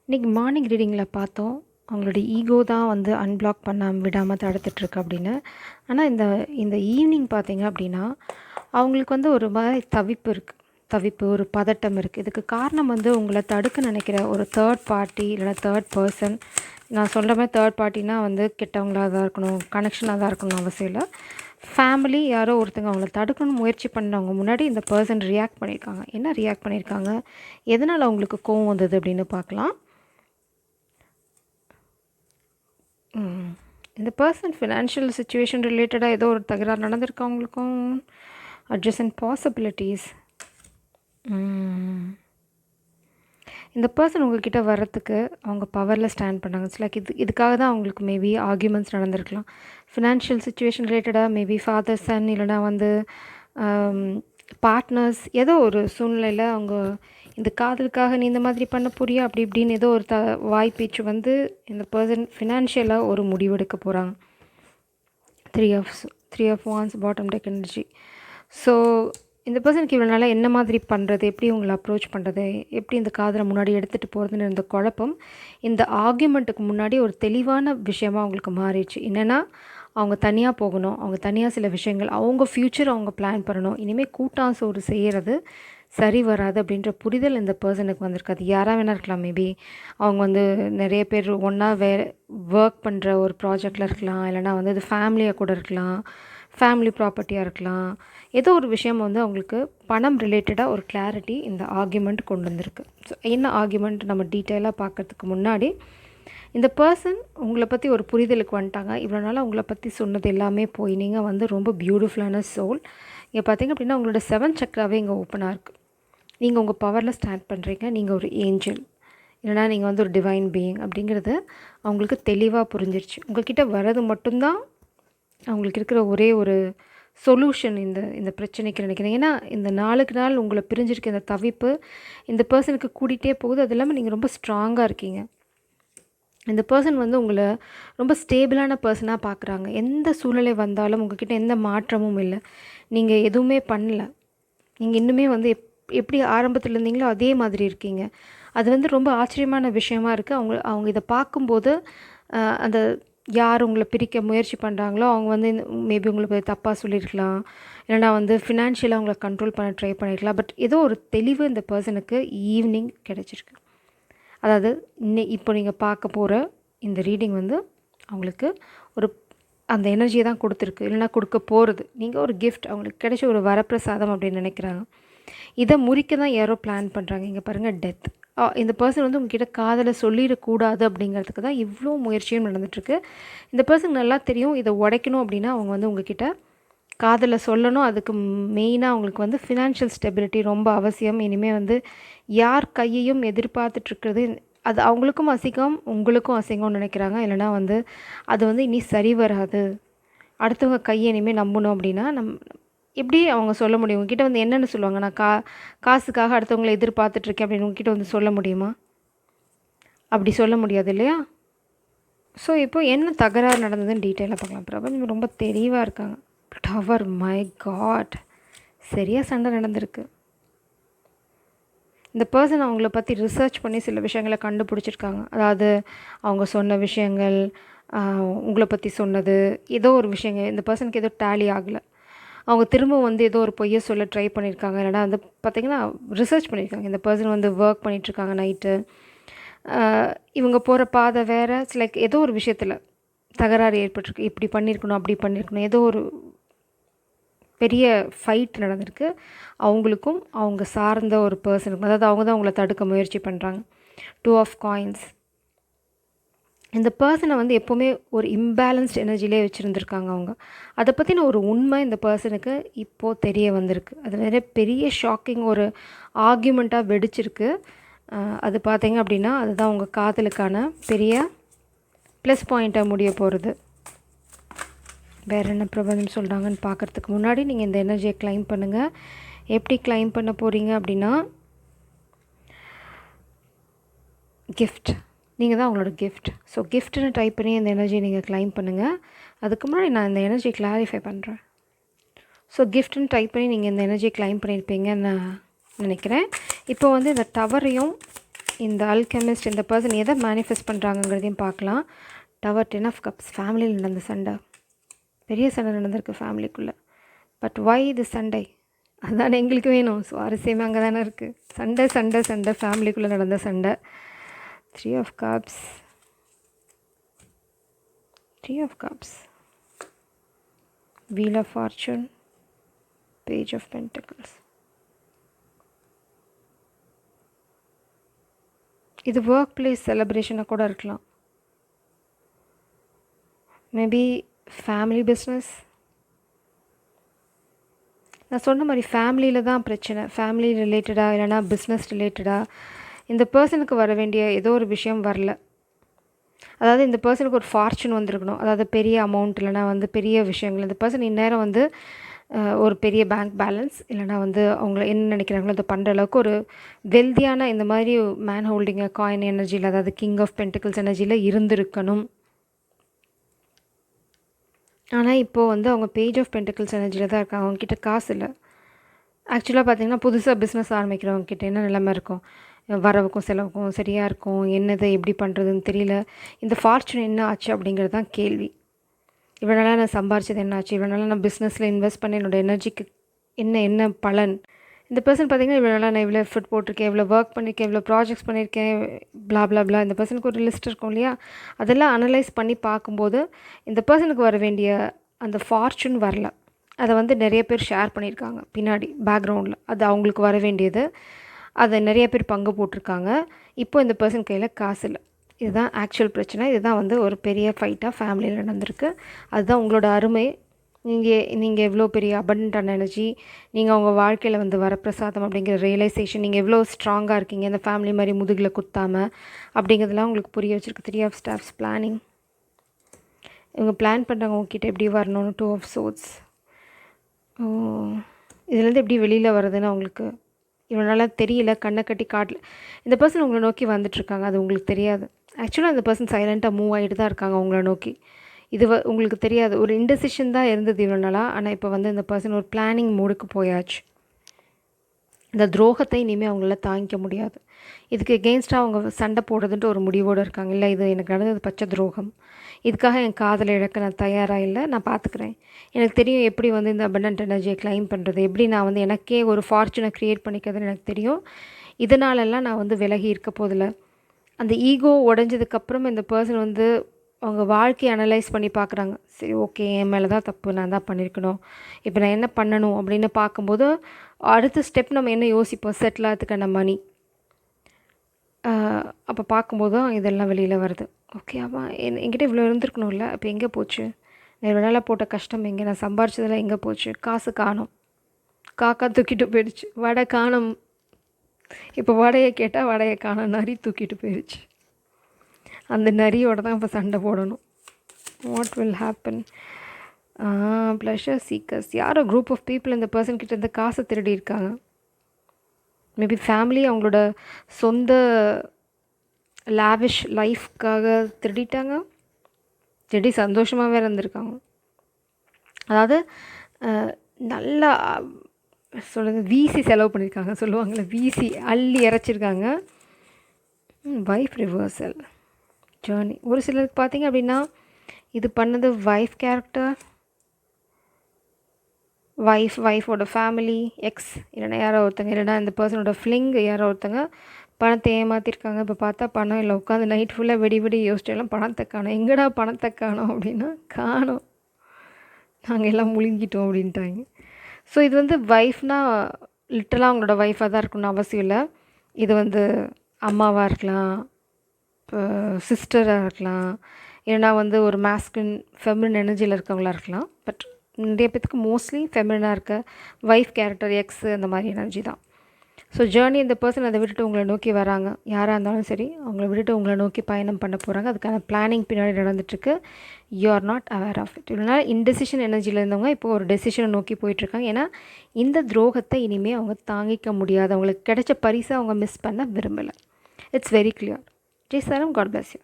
இன்றைக்கி மார்னிங் ரீடிங்கில் பார்த்தோம் அவங்களோட ஈகோ தான் வந்து அன்பிளாக் பண்ணாமல் விடாமல் தடுத்துட்ருக்கு அப்படின்னு. ஆனால் இந்த இந்த ஈவினிங் பார்த்தீங்க அப்படின்னா அவங்களுக்கு வந்து ஒரு மாதிரி தவிப்பு இருக்குது, தவிப்பு, ஒரு பதட்டம் இருக்குது. இதுக்கு காரணம் வந்து உங்களை தடுக்க நினைக்கிற ஒரு தேர்ட் பார்ட்டி இல்லைனா தேர்ட் பர்சன். நான் சொல்கிற மாதிரி தேர்ட் பார்ட்டினா வந்து கெட்டவங்களாக தான் இருக்கணும், கனெக்ஷனாக தான் இருக்கணும் அவசியம் இல்லை. ஃபேமிலி யாரோ ஒருத்தங்க அவங்கள தடுக்கணும்னு முயற்சி பண்ணவங்க முன்னாடி இந்த பர்சன் ரியாக்ட் பண்ணியிருக்காங்க. என்ன ரியாக்ட் பண்ணியிருக்காங்க, எதனால் அவங்களுக்கு கோவம் வந்தது அப்படின்னு பார்க்கலாம். இந்த பர்சன் ஃபினான்ஷியல் சுச்சுவேஷன் ரிலேட்டடாக ஏதோ ஒரு தகராறு நடந்திருக்கு அவங்களுக்கும். Adjacent possibilities. இந்த பர்சன் உங்ககிட்ட வர்றதுக்கு அவங்க பவரில் ஸ்டாண்ட் பண்ணாங்க. இட்ஸ் லைக் இதுக்காக தான் அவங்களுக்கு மேபி ஆர்கியூமெண்ட்ஸ் நடந்திருக்கலாம். ஃபினான்ஷியல் சுச்சுவேஷன் ரிலேட்டடாக மேபி ஃபாதர் சன் இல்லைனா வந்து பார்ட்னர்ஸ் ஏதோ ஒரு சூழ்நிலையில் அவங்க இந்த காதலுக்காக நீ இந்த மாதிரி பண்ண போறியா அப்படி இப்படின்னு ஏதோ ஒரு வாய்ப்பேச்சு வந்து இந்த பர்சன் ஃபினான்ஷியலாக ஒரு முடிவெடுக்க போகிறாங்க. Three of wands bottom deck energy. So இந்த பர்சனுக்கு இவ்வளோ நாளாக என்ன மாதிரி பண்ணுறது, எப்படி உங்களை அப்ரோச் பண்ணுறது, எப்படி இந்த காதலை முன்னாடி எடுத்துகிட்டு போகிறதுன்னு இருந்த குழப்பம் இந்த ஆர்கியூமெண்ட்டுக்கு முன்னாடி ஒரு தெளிவான விஷயமாக அவங்களுக்கு மாறிடுச்சு. என்னென்னா அவங்க தனியாக போகணும், அவங்க தனியாக சில விஷயங்கள், அவங்க ஃப்யூச்சர் அவங்க பிளான் பண்ணணும். இனிமேல் கூட்டாசோறு செய்கிறது சரி வராது அப்படின்ற புரிதல் இந்த பர்சனுக்கு வந்திருக்கு. அது யாராக வேணா இருக்கலாம். மேபி அவங்க வந்து நிறைய பேர் ஒன்றா ஒர்க் பண்ணுற ஒரு ப்ராஜெக்டில் இருக்கலாம், இல்லைனா வந்து அது ஃபேமிலியாக கூட இருக்கலாம், ஃபேமிலி ப்ராப்பர்ட்டியாக இருக்கலாம். ஏதோ ஒரு விஷயம் வந்து அவங்களுக்கு பணம் ரிலேட்டடாக ஒரு கிளாரிட்டி இந்த ஆர்கியூமெண்ட் கொண்டு வந்திருக்கு. ஸோ என்ன ஆர்கியூமெண்ட் நம்ம டீட்டெயிலாக பார்க்குறதுக்கு முன்னாடி இந்த பர்சன் உங்களை பற்றி ஒரு புரிதலுக்கு வந்துட்டாங்க. இவ்வளோ நாள் உங்களை பற்றி சொன்னது எல்லாமே போய் நீங்கள் வந்து ரொம்ப பியூட்டிஃபுல்லான சோல். இங்கே பார்த்திங்க அப்படின்னா உங்களோட 7 சக்கராவே இங்கே ஓப்பனாக இருக்குது. நீங்கள் உங்கள் பவரில் ஸ்டாண்ட் பண்ணுறீங்க. நீங்கள் ஒரு ஏஞ்சல் இல்லைனா நீங்கள் வந்து ஒரு டிவைன் பீயிங் அப்படிங்கிறது அவங்களுக்கு தெளிவாக புரிஞ்சிருச்சு. உங்கள்கிட்ட வர்றது மட்டும்தான் அவங்களுக்கு இருக்கிற ஒரே ஒரு சொல்யூஷன் இந்த இந்த பிரச்சனைக்கு நினைக்கிறேன். ஏன்னா இந்த நாளுக்கு நாள் உங்களை பிரிஞ்சிருக்க இந்த தவிப்பு இந்த பர்சனுக்கு கூட்டிகிட்டே போகுது. அது இல்லாமல் நீங்கள் ரொம்ப ஸ்ட்ராங்காக இருக்கீங்க. இந்த பர்சன் வந்து உங்களை ரொம்ப ஸ்டேபிளான பர்சனாக பார்க்குறாங்க. எந்த சூழ்நிலை வந்தாலும் உங்கள்கிட்ட எந்த மாற்றமும் இல்லை. நீங்கள் எதுவுமே பண்ணல. நீங்கள் இன்னுமே வந்து எப்படி ஆரம்பத்தில் இருந்தீங்களோ அதே மாதிரி இருக்கீங்க. அது வந்து ரொம்ப ஆச்சரியமான விஷயமா இருக்குது. அவங்க இதை பார்க்கும்போது அந்த யார் உங்களை பிரிக்க முயற்சி பண்ணுறாங்களோ அவங்க வந்து மேபி உங்களுக்கு தப்பாக சொல்லியிருக்கலாம், இல்லைனா வந்து ஃபினான்ஷியலாக அவங்கள கண்ட்ரோல் பண்ண ட்ரை பண்ணியிருக்கலாம். பட் ஏதோ ஒரு தெளிவு இந்த பர்சனுக்கு ஈவினிங் கிடச்சிருக்கு. அதாவது இப்போ நீங்கள் பார்க்க போகிற இந்த ரீடிங் வந்து அவங்களுக்கு ஒரு அந்த எனர்ஜியை தான் கொடுத்துருக்கு, இல்லைனா கொடுக்க போகிறது. நீங்கள் ஒரு கிஃப்ட் அவங்களுக்கு கிடைச்ச ஒரு வரப்பிரசாதம் அப்படின்னு நினைக்கிறாங்க. இதை முறிக்க தான் யாரோ பிளான் பண்ணுறாங்க. இங்கே பாருங்கள், டெத். இந்த பர்சன் வந்து உங்ககிட்ட காதலை சொல்லிடக்கூடாது அப்படிங்கிறதுக்கு தான் இவ்வளோ முயற்சியும் நடந்துகிட்ருக்கு. இந்த பர்சனுக்கு நல்லா தெரியும் இதை உடைக்கணும் அப்படின்னா அவங்க வந்து உங்ககிட்ட காதலை சொல்லணும். அதுக்கு மெயினாக அவங்களுக்கு வந்து ஃபினான்ஷியல் ஸ்டெபிலிட்டி ரொம்ப அவசியம். இனிமேல் வந்து யார் கையையும் எதிர்பார்த்துட்ருக்கிறது அது அவங்களுக்கும் அசிங்கம், உங்களுக்கும் அசிங்கம்னு நினைக்கிறாங்க. இல்லைனா வந்து அது வந்து இனி சரி வராது, அடுத்தவங்க கையை இனிமேல் நம்பணும் அப்படின்னா எப்படி அவங்க சொல்ல முடியும்? உங்ககிட்ட வந்து என்னென்னு சொல்லுவாங்க? நான் காசுக்காக அடுத்தவங்களை எதிர்பார்த்துட்ருக்கேன் அப்படின்னு உங்ககிட்ட வந்து சொல்ல முடியுமா? அப்படி சொல்ல முடியாது இல்லையா? ஸோ இப்போது என்ன தகராறு நடந்ததுன்னு டீட்டெயிலாக பார்க்கலாம். பிரபஞ்சம் ரொம்ப தெளிவாக இருக்காங்க. டவர், மை காட், சரியாக சண்டை நடந்திருக்கு. இந்த பர்சன் அவங்கள பற்றி ரிசர்ச் பண்ணி சில விஷயங்களை கண்டுபிடிச்சிருக்காங்க. அதாவது அவங்க சொன்ன விஷயங்கள், உங்களை பற்றி சொன்னது ஏதோ ஒரு விஷயங்கள் இந்த பர்சனுக்கு ஏதோ டேலி ஆகலை. அவங்க திரும்ப வந்து ஏதோ ஒரு பொய்யை சொல்ல ட்ரை பண்ணியிருக்காங்க. இல்லைனா வந்து பார்த்திங்கன்னா ரிசர்ச் பண்ணியிருக்காங்க. இந்த பர்சன் வந்து ஒர்க் பண்ணிகிட்ருக்காங்க நைட்டு. இவங்க போகிற பாதை வேறு. லைக் ஏதோ ஒரு விஷயத்தில் தகராறு ஏற்பட்டிருக்கு. இப்படி பண்ணியிருக்கணும், அப்படி பண்ணியிருக்கணும், ஏதோ ஒரு பெரிய ஃபைட் நடந்திருக்கு அவங்களுக்கும் அவங்க சார்ந்த ஒரு பர்சனுக்கும். அதாவது அவங்க தான் அவங்கள தடுக்க முயற்சி பண்ணுறாங்க. 2 ஆஃப் காயின்ஸ். இந்த பர்சனை வந்து எப்போவுமே ஒரு இம்பேலன்ஸ்ட் எனர்ஜிலே வச்சுருந்துருக்காங்க அவங்க. அதை பற்றின ஒரு உண்மை இந்த பர்சனுக்கு இப்போது தெரிய வந்திருக்கு. அது வேறு பெரிய ஷாக்கிங் ஒரு ஆர்கியூமெண்ட்டாக வெடிச்சிருக்கு. அது பார்த்தீங்க அப்படின்னா அதுதான் உங்கள் காதலுக்கான பெரிய ப்ளஸ் பாயிண்ட்டாக முடிய போகிறது. வேறு என்ன பிரபஞ்சம் சொல்கிறாங்கன்னு பார்க்குறதுக்கு முன்னாடி நீங்கள் இந்த எனர்ஜியை கிளைம் பண்ணுங்கள். எப்படி கிளைம் பண்ண போகிறீங்க அப்படின்னா, கிஃப்ட். நீங்கள் தான் அவங்களோட கிஃப்ட். ஸோ கிஃப்ட்டுன்னு டைப் பண்ணி இந்த எனர்ஜியை நீங்கள் கிளைம் பண்ணுங்கள். அதுக்கு முன்னாடி நான் இந்த எனர்ஜியை கிளாரிஃபை பண்ணுறேன். ஸோ கிஃப்ட்டுன்னு டைப் பண்ணி நீங்கள் இந்த எனர்ஜியை கிளைம் பண்ணியிருப்பீங்கன்னு நான் நினைக்கிறேன். இப்போ வந்து இந்த டவரையும் இந்த அல்கெமிஸ்ட் இந்த பர்சன் எதை மேனிஃபெஸ்ட் பண்ணுறாங்கங்கிறதையும் பார்க்கலாம். Tower 10 of cups. ஃபேமிலியில் நடந்த சண்டை, பெரிய சண்டை நடந்திருக்கு ஃபேமிலிக்குள்ளே. பட் ஒய் இது சண்டை? அதுதானே எங்களுக்கு வேணும். சுவாரஸ்யமாக அங்கே தானே இருக்குது. சண்டை சண்டை சண்டை, ஃபேமிலிக்குள்ளே நடந்த சண்டை. 3 of cups, 3 of cups, wheel of fortune, page of pentacles. இது ஒர்க் பிளேஸ் செலிப்ரேஷனாக கூட இருக்கலாம். Maybe family business. நான் சொன்ன மாதிரி ஃபேமிலியில் தான் பிரச்சனை. ஃபேமிலி ரிலேட்டடாக இல்லைனா பிஸ்னஸ் ரிலேட்டடாக இந்த பர்சனுக்கு வர வேண்டிய ஏதோ ஒரு விஷயம் வரல. அதாவது இந்த பர்சனுக்கு ஒரு ஃபார்ச்சூன் வந்திருக்கணும். அதாவது பெரிய அமௌண்ட் இல்லைனா வந்து பெரிய விஷயங்கள். இந்த பர்சன் இந்நேரம் வந்து ஒரு பெரிய பேங்க் பேலன்ஸ் இல்லைனா வந்து அவங்கள என்ன நினைக்கிறாங்களோ அதை பண்ணுற அளவுக்கு ஒரு வெல்தியான இந்த மாதிரி மேன் ஹோல்டிங்க காயின் எனர்ஜியில், அதாவது கிங் ஆஃப் பென்டிகிள்ஸ் எனர்ஜியில் இருந்திருக்கணும். ஆனால் இப்போது வந்து அவங்க பேஜ் ஆஃப் பென்டிகிள்ஸ் எனர்ஜியில் தான் இருக்காங்க. அவங்கக்கிட்ட காசு இல்லை. ஆக்சுவலாக பார்த்திங்கன்னா புதுசாக பிஸ்னஸ் ஆரம்பிக்கிறவங்கக்கிட்ட என்ன நிலைமை இருக்கும்? வரவுக்கும் செலவுக்கும் சரியாக இருக்கும். என்னதை எப்படி பண்ணுறதுன்னு தெரியல. இந்த ஃபார்ச்சூன் என்ன ஆச்சு அப்படிங்கிறது தான் கேள்வி. இவ்வளோ நாளாக நான் சம்பாரிச்சது என்ன ஆச்சு? இவ்வளோ நாளாக நான் பிஸ்னஸில் இன்வெஸ்ட் பண்ணி என்னோடய எனர்ஜிக்கு என்ன பலன்? இந்த பர்சன் பார்த்திங்கன்னா இவ்வளோ நாளாக நான் இவ்வளோ எஃபர்ட் போட்டிருக்கேன், இவ்வளோ ஒர்க் பண்ணியிருக்கேன், இவ்வளோ ப்ராஜெக்ட்ஸ் பண்ணியிருக்கேன், பிளா பிளா பிளா. இந்த பர்சனுக்கு ஒரு லிஸ்ட் இருக்கும் இல்லையா? அதெல்லாம் அனலைஸ் பண்ணி பார்க்கும்போது இந்த பர்சனுக்கு வர வேண்டிய அந்த ஃபார்ச்சூன் வரல. அதை வந்து நிறைய பேர் ஷேர் பண்ணியிருக்காங்க பின்னாடி பேக்ரவுண்டில். அது அவங்களுக்கு வர வேண்டியது. அதை நிறைய பேர் பங்கு போட்டிருக்காங்க. இப்போ இந்த பர்சன் கையில் காசு இல்லை. இதுதான் ஆக்சுவல் பிரச்சனை. இதுதான் வந்து ஒரு பெரிய ஃபைட்டாக ஃபேமிலியில் நடந்திருக்கு. அதுதான் உங்களோட அருமை. நீங்கள் எவ்வளோ பெரிய அபண்டன்ட் எனர்ஜி, நீங்கள் உங்கள் வாழ்க்கையில் வந்து வரப்பிரசாதம் அப்படிங்கிற ரியலைசேஷன், நீங்கள் எவ்வளோ ஸ்ட்ராங்காக இருக்கீங்க இந்த ஃபேமிலி மாதிரி முதுகில் குத்தாமல் அப்படிங்கிறதுலாம் உங்களுக்கு புரிய வச்சுருக்கு. 3 ஆஃப் ஸ்டாஃப்ஸ் பிளானிங். இவங்க பிளான் பண்ணுறாங்க உங்ககிட்ட எப்படி வரணும்னு. 2 ஆஃப் சோர்ட்ஸ். இதுலேருந்து எப்படி வெளியில் வர்றதுன்னு அவங்களுக்கு இவ்வளோ நாளாக தெரியல. கண்ணை கட்டி காட்டல. இந்த பர்சன் உங்களை நோக்கி வந்துட்டுருக்காங்க. அது உங்களுக்கு தெரியாது. ஆக்சுவலாக அந்த பர்சன் சைலண்ட்டாக மூவ் ஆகிட்டு தான் இருக்காங்க உங்களை நோக்கி. இது உங்களுக்கு தெரியாது. ஒரு இன்டெசிஷன் தான் இருந்தது இவ்வளோ நாளாக. ஆனால் இப்போ வந்து இந்த பர்சன் ஒரு பிளானிங் மூடுக்கு போயாச்சு. இந்த துரோகத்தை இனிமேல் அவங்களால தாங்கிக்க முடியாது. இதுக்கு எகெயின்ஸ்டாக அவங்க சண்டை போடுறதுன்ட்டு ஒரு முடிவோடு இருக்காங்க. இல்லை, இது எனக்கு நடந்தது பச்சை துரோகம். இதுக்காக என் காதலை இழக்க நான் தயாராக இல்லை. நான் பார்த்துக்கிறேன். எனக்கு தெரியும் எப்படி வந்து இந்த அபண்டன்ட் எனர்ஜியை கிளைம் பண்ணுறது, எப்படி நான் வந்து எனக்கே ஒரு ஃபார்ச்சூனை க்ரியேட் பண்ணிக்கிறதுன்னு எனக்கு தெரியும். இதனாலெல்லாம் நான் வந்து விலகி இருக்க போதில்லை. அந்த ஈகோ உடஞ்சதுக்கப்புறம் இந்த பர்சன் வந்து அவங்க வாழ்க்கையை அனலைஸ் பண்ணி பார்க்குறாங்க. சரி, ஓகே, என் மேலே தான் தப்பு, நான் தான் பண்ணியிருக்கணும், இப்போ நான் என்ன பண்ணணும் அப்படின்னு பார்க்கும்போது அடுத்த ஸ்டெப் நம்ம என்ன யோசிப்போம்? செட்டில் ஆகிறதுக்கான மணி. அப்போ பார்க்கும்போது தான் இதெல்லாம் வெளியில் வருது. ஓகே, ஆமாம், என்கிட்ட இவ்வளோ இருந்திருக்கணும்ல, அப்போ எங்கே போச்சு? நான் இவ்வளோ நாளாக போட்ட கஷ்டம் எங்கே? நான் சம்பாரிச்சதெல்லாம் எங்கே போச்சு? காசு காணும். காக்கா தூக்கிட்டு போயிடுச்சு. வடை காணும். இப்போ வடையை கேட்டால் வடையை காணும். நரி தூக்கிட்டு போயிடுச்சு. அந்த நரியோட தான் இப்போ சண்டை போடணும். What will happen? Pleasure seekers. யாரோ குரூப் ஆஃப் பீப்புள் இந்த பர்சன் கிட்ட இந்த காசை திருடி இருக்காங்க. மேபி ஃபேமிலி அவங்களோட சொந்த லாவிஷ் லைஃப்காக திருடிட்டாங்க. திருடி சந்தோஷமாக வேறு இருந்திருக்காங்க. அதாவது நல்லா சொல்லுங்க, வீசி செலவு பண்ணியிருக்காங்க சொல்லுவாங்கள்ல, வீசி அள்ளி இறச்சிருக்காங்க. Wife reversal journey. ஒரு சிலருக்கு பார்த்தீங்க அப்படின்னா இது பண்ணது வைஃப் கேரக்டர், வைஃபோட ஃபேமிலி, எக்ஸ் இல்லைனா யாரோ ஒருத்தங்க, இல்லைனா இந்த பர்சனோட ஃப்ளிங் யாரோ ஒருத்தங்க பணத்தை ஏமாற்றிருக்காங்க. இப்போ பார்த்தா பணம் இல்லை. உட்காந்து நைட் ஃபுல்லாக வெடி யோசிச்செல்லாம் பணத்தை காணோம். எங்கடா பணத்தை காணோம் அப்படின்னா, காணோம், நாங்கள் எல்லாம் முழுங்கிட்டோம் அப்படின்ட்டாங்க. ஸோ இது வந்து வைஃப்னால் லிட்டரலாக அவங்களோட ஒய்ஃபாக தான் இருக்கணும்னு அவசியம் இல்லை. இது வந்து அம்மாவாக இருக்கலாம், இப்போ சிஸ்டராக இருக்கலாம், இல்லைனா வந்து ஒரு மாஸ்குலின் ஃபெமினின் எனர்ஜியில் இருக்கவங்களா இருக்கலாம். பட் நிறைய பேத்துக்கு மோஸ்ட்லி ஃபெமினாக இருக்க வைஃப் கேரக்டர், எக்ஸு, அந்த மாதிரி எனர்ஜி தான். ஸோ ஜேர்னி இந்த பர்சன் அதை விட்டுட்டு உங்களை நோக்கி வராங்க. யாராக இருந்தாலும் சரி, அவங்கள விட்டுட்டு உங்களை நோக்கி பயணம் பண்ண போகிறாங்க. அதுக்கான பிளானிங் பின்னாடி நடந்துட்டுருக்கு. You are not aware of it. இல்லைனா இன்டெசிஷன் எனர்ஜியில் இருந்தவங்க இப்போ ஒரு டெசிஷனை நோக்கி போயிட்டுருக்காங்க. ஏன்னா இந்த துரோகத்தை இனிமேல் அவங்க தாங்கிக்க முடியாது. அவங்களுக்கு கிடைச்ச பரிசை அவங்க மிஸ் பண்ண விரும்பலை. It's very clear. ஜெய் சாரம், காட் பிளஸ் யூ.